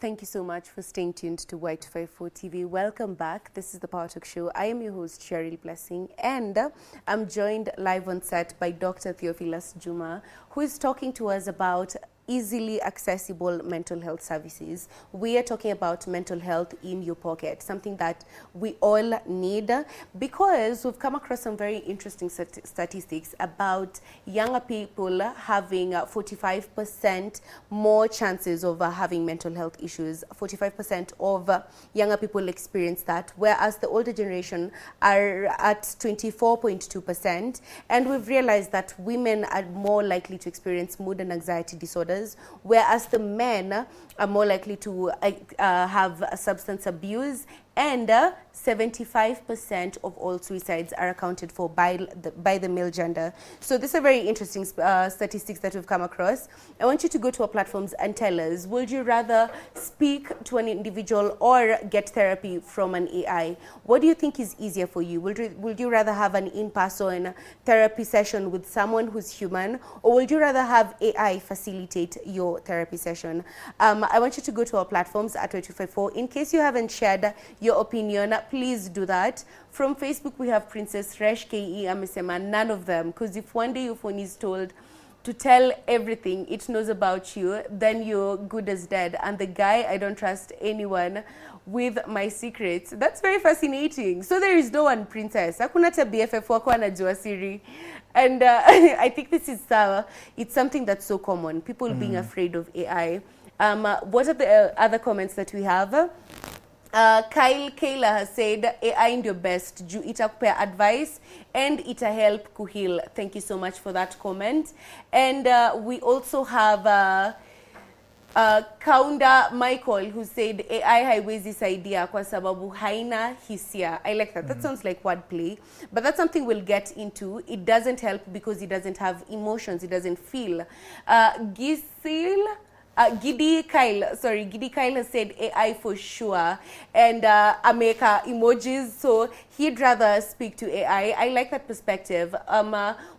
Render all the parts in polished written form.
Thank you so much for staying tuned to Y254 TV. Welcome back. This is the Power Talk Show. I am your host, Cheryl Blessing, and I'm joined live on set by Dr. Theophilus Juma, who is talking to us about easily accessible mental health services. We are talking about mental health in your pocket, something that we all need, because we've come across some very interesting statistics about younger people having 45% more chances of having mental health issues. 45% of younger people experience that, whereas the older generation are at 24.2%. And we've realized that women are more likely to experience mood and anxiety disorders, whereas the men are more likely to have substance abuse, and 75% of all suicides are accounted for by the male gender. So these are very interesting statistics that we've come across. I want you to go to our platforms and tell us, would you rather speak to an individual or get therapy from an AI? What do you think is easier for you? Would you rather have an in-person therapy session with someone who's human, or would you rather have AI facilitate your therapy session? I want you to go to our platforms at Y254. In case you haven't shared your opinion, please do that. From Facebook, we have Princess Resh KE amesema none of them, because if one day your phone is told to tell everything it knows about you, then you're good as dead. And the guy, I don't trust anyone with my secrets. That's very fascinating. So there is no one, Princess. Hakuna ta BFF wako anajua siri. And I think this is it's something that's so common, people being afraid of AI. What are the other comments that we have? Kyle Kayla has said AI ndio best juu itakupea advice and ita help kuheal. Thank you so much for that comment. And we also have Kaunda Michael, who said AI haiwezi saidia kwa sababu haina hisia. I like that. That sounds like wordplay, but that's something we'll get into. It doesn't help because it doesn't have emotions. It doesn't feel. Giddy Kyle has said AI for sure, and Ameka emojis, so he'd rather speak to AI. I like that perspective.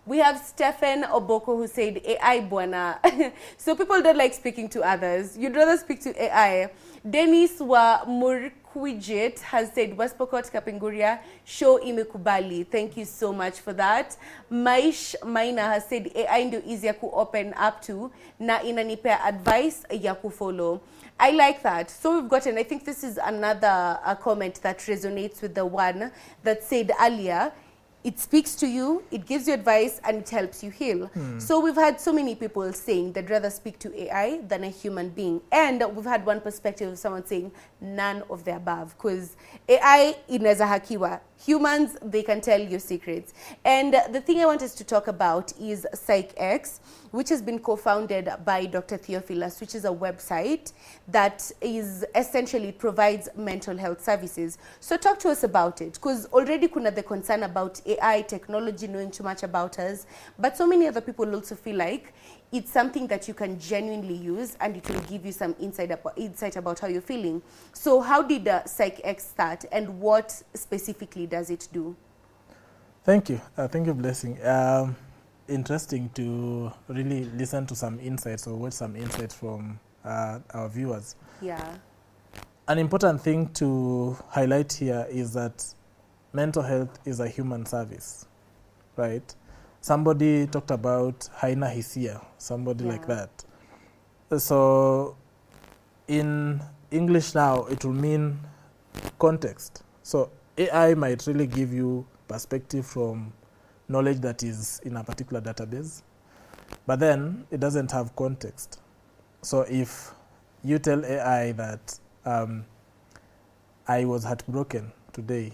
We have Stephen Oboko, who said AI bwana. So people don't like speaking to others. You'd rather speak to AI. Dennis wa Murkwijit has said Westpokot Kapenguria show imekubali. Thank you so much for that. Maish Maina has said AI ndio easier ku open up to na inanipea advice ya kufollow. I like that. So we've gotten, I think this is another comment that resonates with the one that said earlier, it speaks to you, it gives you advice, and it helps you heal. So we've had so many people saying they'd rather speak to AI than a human being. And we've had one perspective of someone saying none of the above, because AI inaweza hakiwa. Humans, they can tell your secrets. And the thing I want us to talk about is PsychX, which has been co-founded by Dr. Theophilus, which is a website that is essentially provides mental health services. So talk to us about it, because already kuna the concern about AI technology knowing too much about us, but so many other people also feel like it's something that you can genuinely use and it will give you some insight about how you're feeling. So how did PsychX start, and what specifically does it do? Thank you, Blessing. Interesting to really listen to some insights or watch some insights from our viewers. Yeah. An important thing to highlight here is that mental health is a human service, right? Somebody talked about haina hisia, somebody like that. So in English now, it will mean context. So AI might really give you perspective from knowledge that is in a particular database, but then it doesn't have context. So if you tell AI that I was heartbroken today,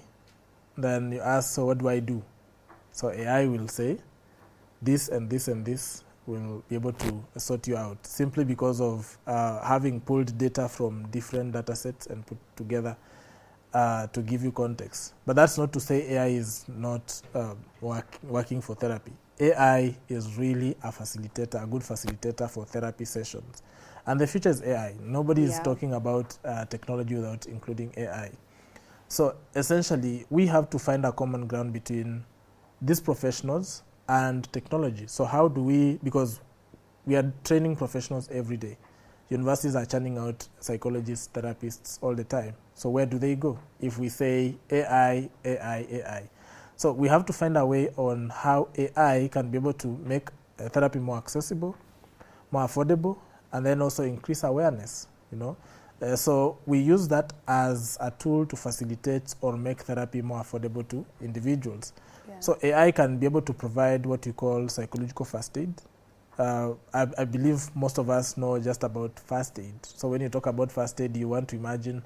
then you ask, so what do I do? So AI will say, this and this and this will be able to sort you out, simply because of having pulled data from different data sets and put together to give you context. But that's not to say AI is not working for therapy. AI is really a facilitator, a good facilitator for therapy sessions. And the future is AI. Nobody is talking about technology without including AI. So essentially, we have to find a common ground between these professionals and technology. So how do we, because we are training professionals every day. universities are churning out psychologists, therapists all the time. So where do they go if we say AI, AI, AI? So we have to find a way on how AI can be able to make therapy more accessible, more affordable, and then also increase awareness, you know. So we use that as a tool to facilitate or make therapy more affordable to individuals. Yeah. So AI can be able to provide what you call psychological first aid. I believe most of us know just about first aid. So when you talk about first aid, you want to imagine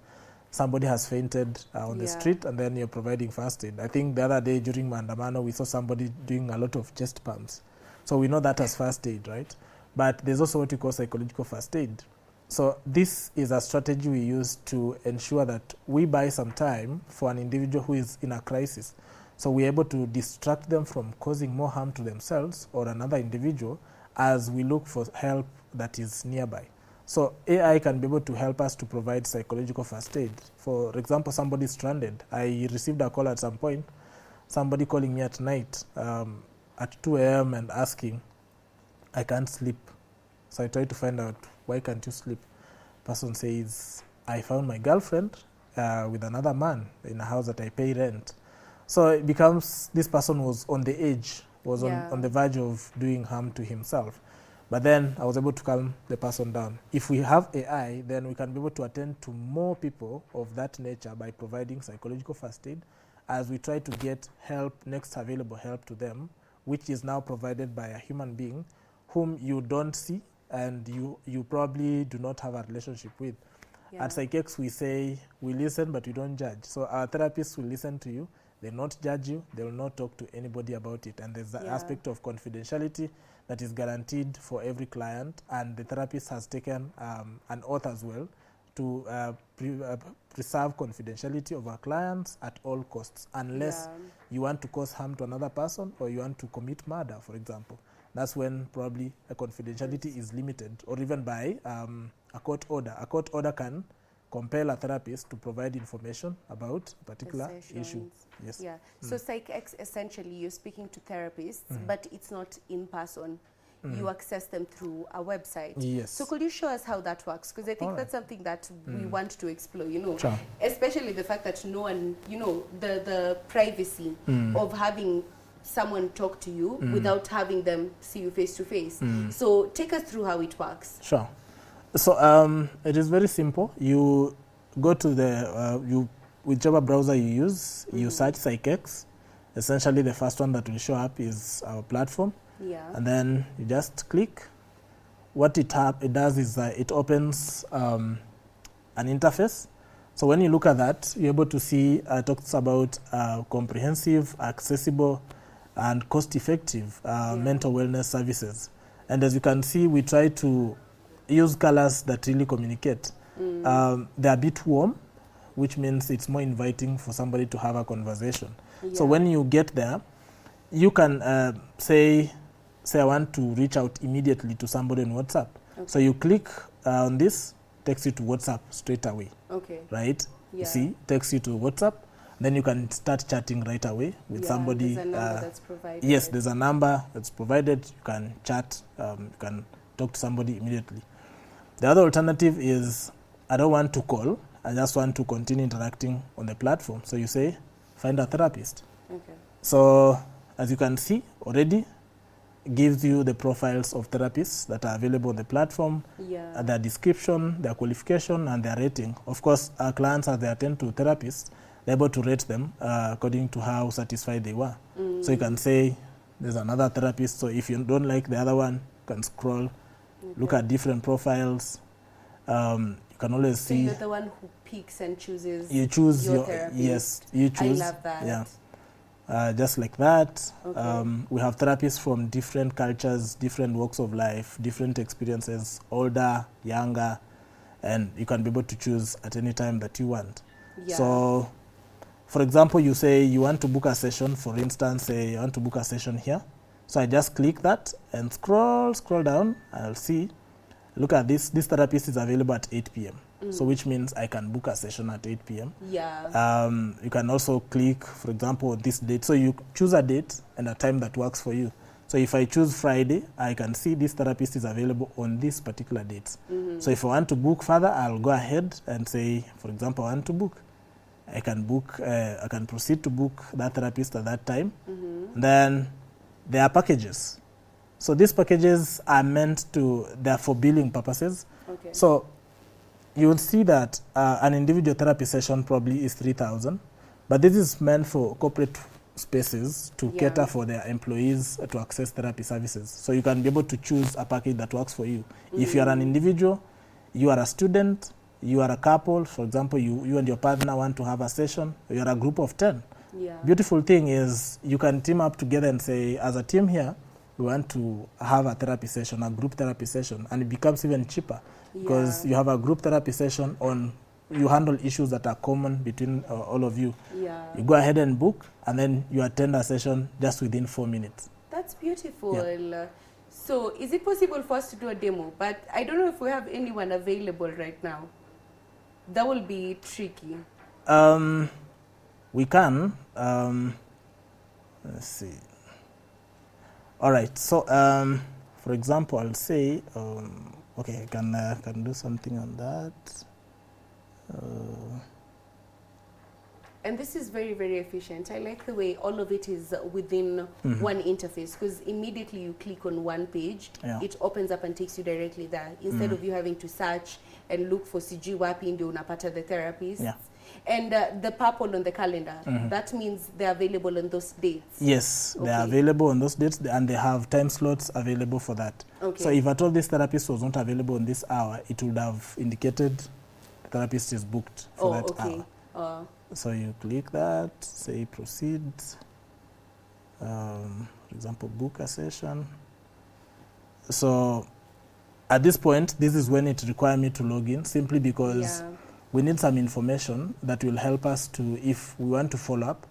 somebody has fainted on the street and then you're providing first aid. I think the other day during Maandamano, we saw somebody doing a lot of chest pumps. So we know that as first aid, right? But there's also what we call psychological first aid. So this is a strategy we use to ensure that we buy some time for an individual who is in a crisis. So we're able to distract them from causing more harm to themselves or another individual as we look for help that is nearby. So AI can be able to help us to provide psychological first aid. For example, somebody is stranded. I received a call at some point, somebody calling me at night at 2 a.m. and asking, I can't sleep. So I tried to find out, why can't you sleep? Person says, I found my girlfriend with another man in a house that I pay rent. So it becomes, this person was on the edge, was on the verge of doing harm to himself. But then I was able to calm the person down. If we have AI, then we can be able to attend to more people of that nature by providing psychological first aid as we try to get help, next available help to them, which is now provided by a human being whom you don't see and you probably do not have a relationship with. Yeah. At PsychX, we say we listen, but we don't judge. So our therapists will listen to you. They will not judge you. They will not talk to anybody about it. And there's the aspect of confidentiality that is guaranteed for every client. And the therapist has taken an oath as well to preserve confidentiality of our clients at all costs, unless you want to cause harm to another person or you want to commit murder, for example. That's when probably a confidentiality is limited, or even by a court order. A court order can compel a therapist to provide information about a particular issue. Yes. Yeah. So PsychX, essentially, you're speaking to therapists, but it's not in person. You access them through a website. Yes. So could you show us how that works? Because I think that's something that we want to explore, you know, sure. Especially the fact that no one, you know, the privacy of having someone talk to you without having them see you face to face. So take us through how it works. Sure. So it is very simple. You go to the whichever browser you use, you search PsychX. Essentially, the first one that will show up is our platform. Yeah. And then you just click. What it does is it opens an interface. So when you look at that, you're able to see it talks about comprehensive, accessible, and cost-effective mental wellness services. And as you can see, we try to use colors that really communicate. They're a bit warm, which means it's more inviting for somebody to have a conversation. Yeah. So when you get there, you can say I want to reach out immediately to somebody on WhatsApp. Okay. So you click on this, takes you to WhatsApp straight away. Okay. Right? Yeah. You see, takes you to WhatsApp. Then you can start chatting right away with somebody. There's a number that's provided. Yes, there's a number that's provided. You can chat, you can talk to somebody immediately. The other alternative is, I don't want to call, I just want to continue interacting on the platform. So you say, find a therapist. Okay. So as you can see already, it gives you the profiles of therapists that are available on the platform, their description, their qualification, and their rating. Of course, our clients, as they attend to therapists, they're able to rate them according to how satisfied they were. So you can say, there's another therapist, so if you don't like the other one, you can scroll, look at different profiles. You can always see. So you're the one who picks and chooses. You choose your therapist. Yes, you choose. I love that. Yeah. Just like that. Okay. We have therapists from different cultures, different walks of life, different experiences, older, younger, and you can be able to choose at any time that you want. Yeah. So, for example, you say you want to book a session, for instance, say you want to book a session here. So I just click that and scroll down, and I'll see, look at this therapist is available at 8 p.m. So which means I can book a session at 8 p.m. Yeah. You can also click, for example, this date. So you choose a date and a time that works for you. So if I choose Friday, I can see this therapist is available on this particular date. So if I want to book further, I'll go ahead and say, for example, I want to book. I can book, I can proceed to book that therapist at that time. Then there are packages. So these packages are they're for billing purposes. Okay. So you will see that an individual therapy session probably is 3,000, but this is meant for corporate spaces to cater for their employees to access therapy services. So you can be able to choose a package that works for you. If you are an individual, you are a student, you are a couple, for example, you and your partner want to have a session, you are a group of 10. Beautiful thing is you can team up together and say, as a team here, we want to have a therapy session, a group therapy session, and it becomes even cheaper because you have a group therapy session you handle issues that are common between all of you. You go ahead and book, and then you attend a session just within 4 minutes. That's beautiful. So is it possible for us to do a demo? But I don't know if we have anyone available right now. That will be tricky. We can. Let's see. All right. So, for example, I'll say, okay, I can do something on that. And this is very, very efficient. I like the way all of it is within one interface, because immediately you click on one page, it opens up and takes you directly there, instead of you having to search and look for CG wapi ndio unapata the therapist. And the purple on the calendar, that means they're available on those dates? Yes, they are available on those dates, and they have time slots available for that. So if at all this therapist was not available on this hour, it would have indicated the therapist is booked for that hour. So you click that, say proceed, for example, book a session. So at this point, this is when it requires me to log in, simply because we need some information that will help us to, if we want to follow up,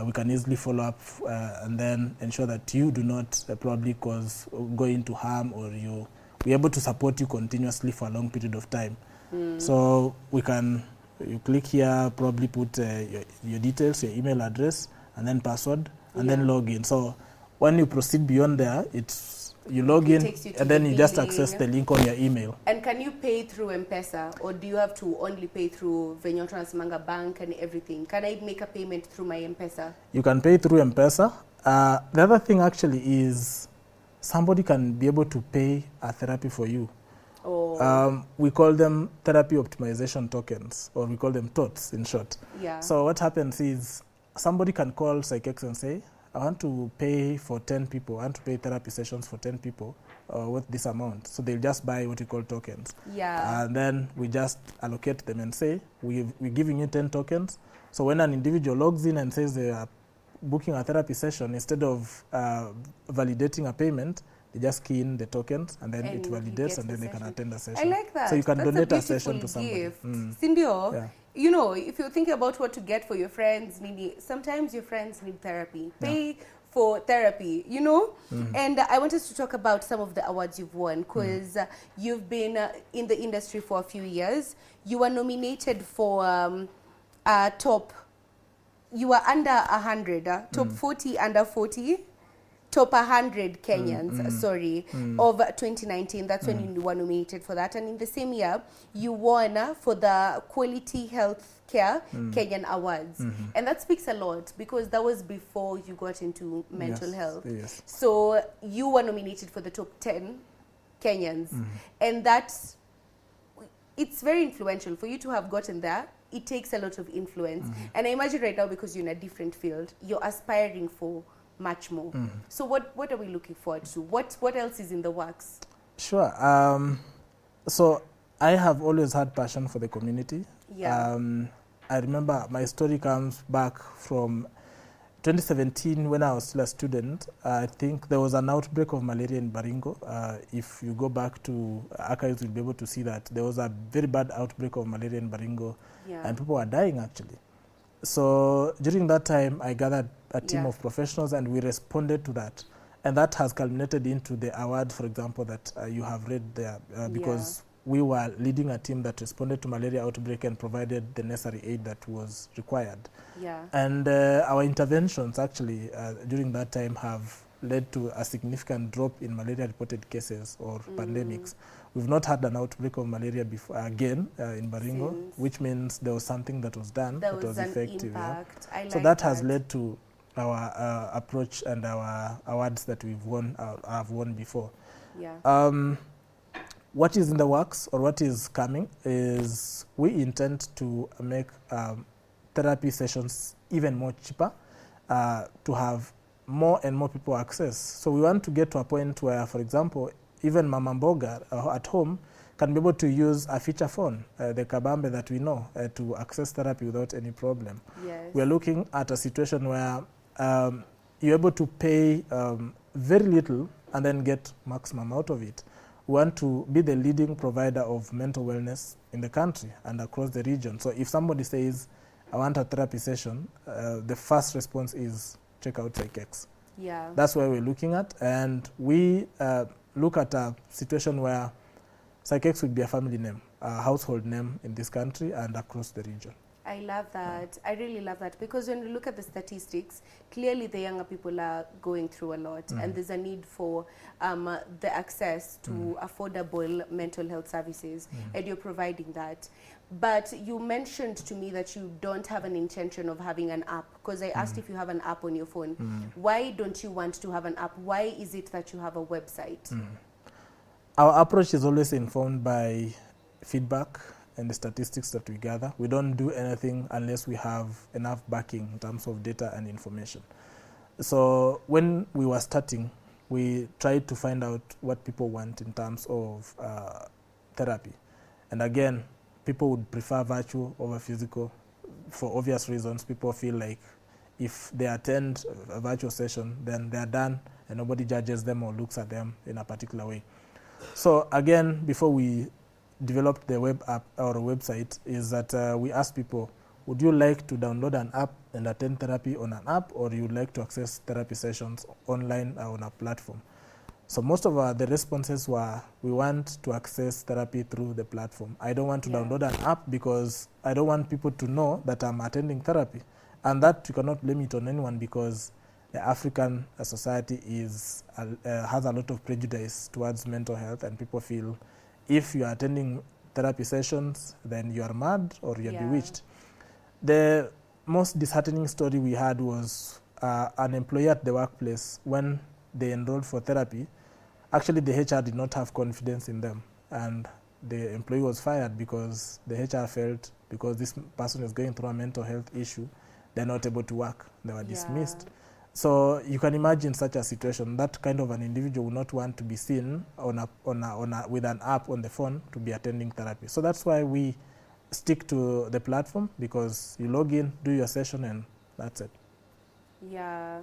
we can easily follow up and then ensure that you do not probably go into harm, or we're able to support you continuously for a long period of time. So you click here, probably put your details, your email address, and then password, and then log in. So when you proceed beyond there, you log in, and then you just access the link on your email. And can you pay through M-Pesa, or do you have to only pay through Venyo Transmanga Bank and everything? Can I make a payment through my M-Pesa? You can pay through M-Pesa. The other thing actually is somebody can be able to pay a therapy for you. We call them therapy optimization tokens, or we call them TOTs in short. So what happens is somebody can call PsychX and say, I want to pay for 10 people, I want to pay therapy sessions for 10 people with this amount. So they'll just buy what we call tokens. And then we just allocate them and say, we're giving you 10 tokens. So when an individual logs in and says they are booking a therapy session, instead of validating a payment, they just key in the tokens, and then it validates, and then they can attend a session. I like that. So you can donate a session to somebody. Sindio, you know, if you think about what to get for your friends, sometimes your friends need therapy. Pay for therapy, you know? And I want us to talk about some of the awards you've won, because you've been in the industry for a few years. You were nominated for you were under 100, top 40 under 40. Top 100 Kenyans, of 2019. That's when you were nominated for that. And in the same year, you won for the Quality Health Care Kenyan Awards. And that speaks a lot, because that was before you got into mental health. So you were nominated for the top 10 Kenyans. And it's very influential. For you to have gotten there, it takes a lot of influence. And I imagine right now, because you're in a different field, you're aspiring for much more. So what are we looking forward to? What else is in the works? Sure. So I have always had passion for the community. I remember my story comes back from 2017 when I was still a student. I think there was an outbreak of malaria in Baringo. If you go back to archives, you'll be able to see that there was a very bad outbreak of malaria in Baringo, and people were dying actually. So during that time, I gathered a team of professionals, and we responded to that. And that has culminated into the award, for example, that you have read there, because we were leading a team that responded to malaria outbreak and provided the necessary aid that was required. And our interventions actually during that time have led to a significant drop in malaria-reported cases or pandemics. We've not had an outbreak of malaria before again in Baringo, which means there was something that was done that was effective. Impact. Yeah? I like So that has led to our approach and our awards that we've won, have won before. Yeah. What is in the works or what is coming is we intend to make therapy sessions even more cheaper to have more and more people access. So we want to get to a point where, for example, even Mama Mboga at home can be able to use a feature phone, the Kabambe that we know, to access therapy without any problem. Yes. We're looking at a situation where you're able to pay very little and then get maximum out of it. We want to be the leading provider of mental wellness in the country and across the region. So if somebody says, I want a therapy session, the first response is check out PsychX. Yeah. That's where we're looking at. And we look at a situation where PsychX would be a family name, a household name in this country and across the region. I love that. I really love that, because when you look at the statistics, clearly the younger people are going through a lot, and there's a need for the access to affordable mental health services, and you're providing that. But you mentioned to me that you don't have an intention of having an app, because I asked if you have an app on your phone. Why don't you want to have an app? Why is it that you have a website? Our approach is always informed by feedback and the statistics that we gather. We don't do anything unless we have enough backing in terms of data and information. So when we were starting, we tried to find out what people want in terms of therapy. And again, people would prefer virtual over physical for obvious reasons. People feel like if they attend a virtual session, then they're done and nobody judges them or looks at them in a particular way. So again, before we developed the web app or website, is that we asked people, would you like to download an app and attend therapy on an app, or you would like to access therapy sessions online or on a platform? So most of the responses were, we want to access therapy through the platform. I don't want to download an app because I don't want people to know that I'm attending therapy. And that you cannot blame it on anyone, because the African society is has a lot of prejudice towards mental health, and people feel if you are attending therapy sessions, then you are mad or you are bewitched. The most disheartening story we had was an employee at the workplace, when they enrolled for therapy, actually the HR did not have confidence in them, and the employee was fired because the HR felt because this person is going through a mental health issue, they're not able to work. They were dismissed. So you can imagine such a situation. That kind of an individual will not want to be seen with an app on the phone to be attending therapy. So that's why we stick to the platform, because you log in, do your session, and that's it. Yeah.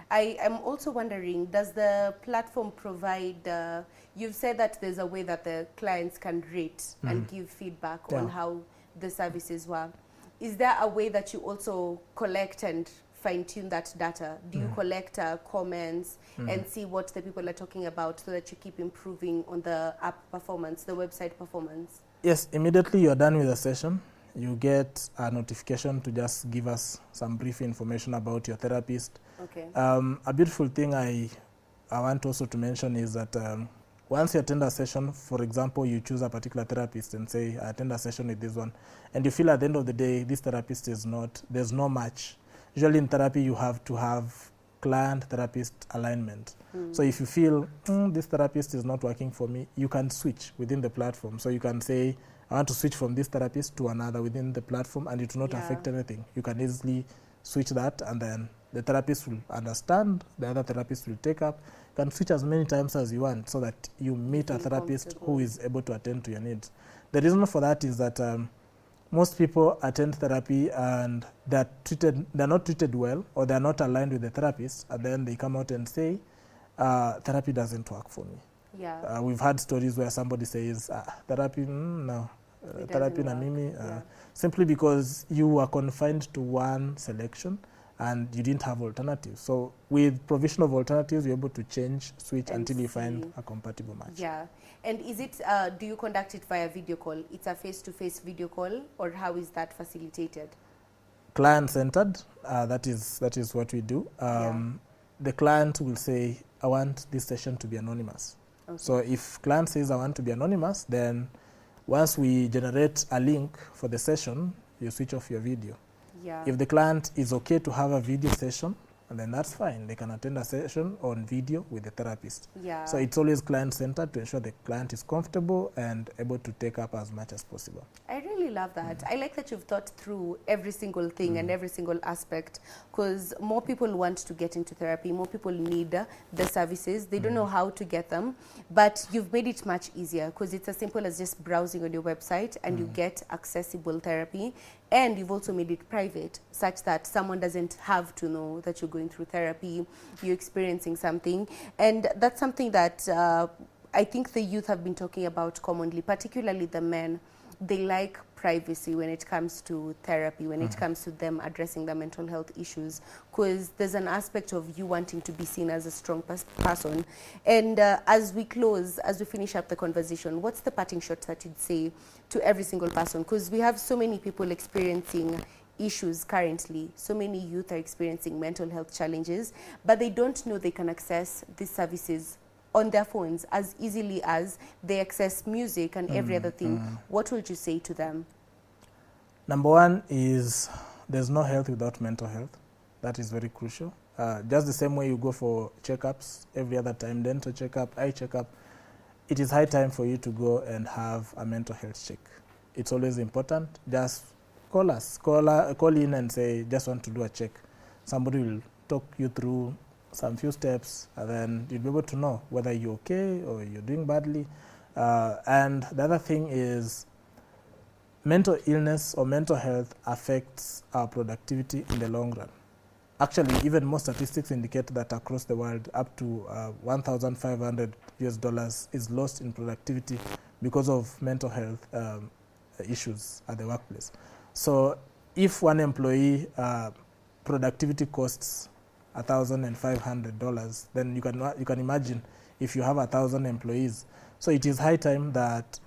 I am also wondering, does the platform provide, you've said that there's a way that the clients can rate and give feedback on how the services work. Is there a way that you also collect and fine-tune that data? Do you collect comments and see what the people are talking about, so that you keep improving on the app performance, the website performance? Yes, immediately you're done with the session, you get a notification to just give us some brief information about your therapist. Okay. A beautiful thing I want also to mention is that once you attend a session, for example, you choose a particular therapist and say, I attend a session with this one, and you feel at the end of the day, this therapist is not, there's no match. Usually in therapy, you have to have client-therapist alignment. So if you feel, this therapist is not working for me, you can switch within the platform. So you can say, I want to switch from this therapist to another within the platform, and it will not affect anything. You can easily switch that, and then the therapist will understand, the other therapist will take up. You can switch as many times as you want, so that you meet a therapist who is able to attend to your needs. The reason for that is that most people attend therapy and they're not treated well, or they're not aligned with the therapist, and then they come out and say, therapy doesn't work for me. Yeah. We've had stories where somebody says, therapy, no, therapy na mimi, simply because you were confined to one selection and you didn't have alternatives. So with provision of alternatives, you're able to change, switch and until you find a compatible match. Yeah. And is it, do you conduct it via video call? It's a face-to-face video call, or how is that facilitated? Client-centered, that is what we do. the client will say, I want this session to be anonymous. Okay. So if client says, I want to be anonymous, then once we generate a link for the session, you switch off your video. Yeah. If the client is okay to have a video session, and then that's fine. They can attend a session on video with the therapist. Yeah. So it's always client-centered to ensure the client is comfortable and able to take up as much as possible. I really love that. I like that you've thought through every single thing and every single aspect, because more people want to get into therapy, more people need the services. They don't know how to get them, but you've made it much easier, because it's as simple as just browsing on your website and you get accessible therapy. And you've also made it private, such that someone doesn't have to know that you're going through therapy, you're experiencing something. And that's something that I think the youth have been talking about commonly, particularly the men. They like privacy when it comes to therapy, when it comes to them addressing their mental health issues, because there's an aspect of you wanting to be seen as a strong person. And as we close, as we finish up the conversation, what's the parting shot that you'd say to every single person? Because we have so many people experiencing issues currently. So many youth are experiencing mental health challenges, but they don't know they can access these services on their phones as easily as they access music and every other thing. What would you say to them? Number one is there's no health without mental health. That is very crucial. Just the same way you go for checkups every other time, dental checkup, eye checkup, it is high time for you to go and have a mental health check. It's always important. Just call us, call in and say, just want to do a check. Somebody will talk you through some few steps, and then you'll be able to know whether you're okay or you're doing badly. And the other thing is mental illness or mental health affects our productivity in the long run. Actually, even more statistics indicate that across the world, up to $1,500 is lost in productivity because of mental health issues at the workplace. So if one employee productivity costs $1,500, then you can imagine if you have 1,000 employees. So it is high time that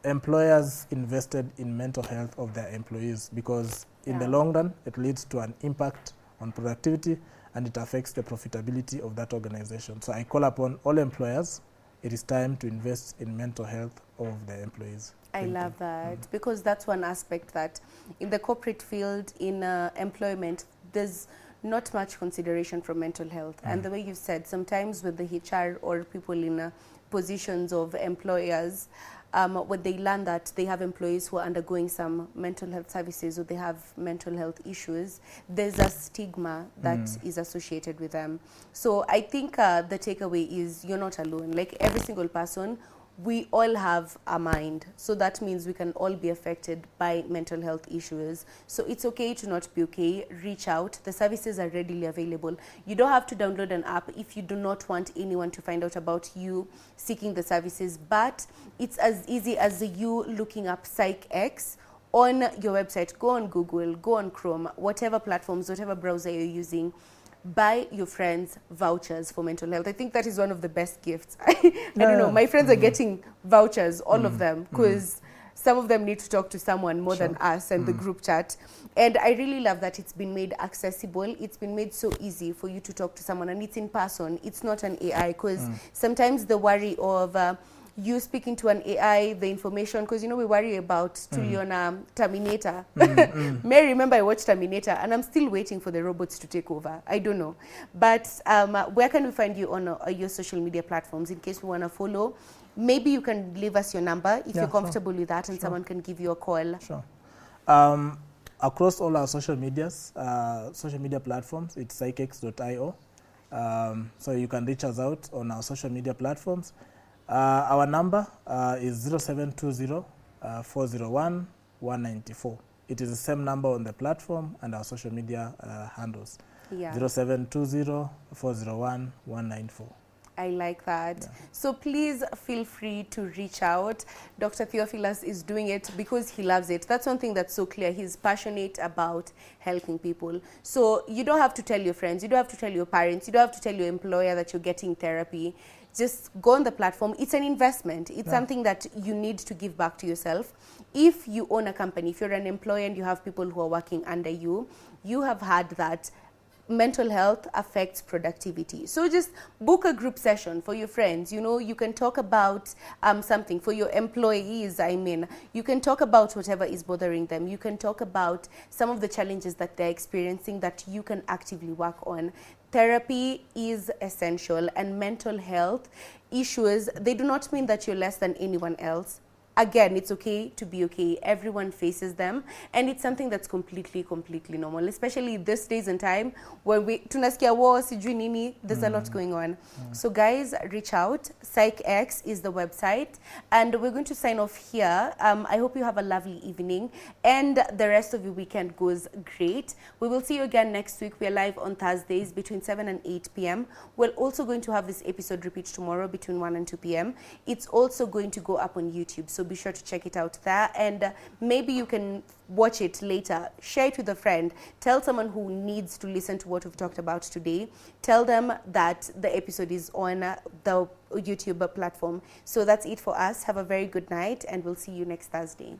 employers invested in mental health of their employees, because in the long run, it leads to an impact on productivity and it affects the profitability of that organization. So I call upon all employers, it is time to invest in mental health of their employees. I love that, because that's one aspect that in the corporate field, in employment, there's not much consideration for mental health. And the way you said, sometimes with the HR or people in positions of employers, when they learn that they have employees who are undergoing some mental health services or they have mental health issues, there's a stigma that is associated with them. So I think the takeaway is you're not alone. Like every single person, we all have a mind. So that means we can all be affected by mental health issues. So it's okay to not be okay. Reach out. The services are readily available. You don't have to download an app if you do not want anyone to find out about you seeking the services. But it's as easy as you looking up PsychX on your website. Go on Google, go on Chrome, whatever platforms, whatever browser you're using. Buy your friends vouchers for mental health. I think that is one of the best gifts. I don't know, my friends are getting vouchers, all of them, because some of them need to talk to someone more than us and the group chat. And I really love that it's been made accessible. It's been made so easy for you to talk to someone, and it's in person. It's not an AI, because sometimes the worry of you speaking to an AI, the information, because we worry about Tuliona Terminator. May remember I watched Terminator and I'm still waiting for the robots to take over. I don't know. But where can we find you on your social media platforms in case we want to follow? Maybe you can leave us your number if you're comfortable with that, and someone can give you a call. Sure. Across all our social media platforms, it's psychx.io. So you can reach us out on our social media platforms. Our number is 0720 401 194. It is the same number on the platform and our social media handles. 0720 401 194. I like that. So please feel free to reach out. Dr. Theophilus is doing it because he loves it. That's one thing that's so clear. He's passionate about helping people. So you don't have to tell your friends. You don't have to tell your parents. You don't have to tell your employer that you're getting therapy. Just go on the platform. It's an investment. It's something that you need to give back to yourself. If you own a company, if you're an employer and you have people who are working under you, you have had that mental health affects productivity. So just book a group session for your friends. You know, you can talk about something for your employees. I mean, you can talk about whatever is bothering them. You can talk about some of the challenges that they're experiencing that you can actively work on. Therapy is essential, and mental health issues, they do not mean that you're less than anyone else. Again, it's okay to be okay. Everyone faces them, and it's something that's completely normal, especially these days and time where we tunasikia war sijui nini, there's a lot going on. So guys, reach out. PsychX is the website, and we're going to sign off here. I hope you have a lovely evening, and the rest of your weekend goes great. We will see you again next week. We are live on Thursdays between 7 and 8 p.m. We're also going to have this episode repeat tomorrow between 1 and 2 p.m. It's also going to go up on YouTube, so be sure to check it out there, and maybe you can watch it later. Share it with a friend. Tell someone who needs to listen to what we've talked about today. Tell them that the episode is on the YouTube platform. So that's it for us. Have a very good night, and we'll see you next Thursday.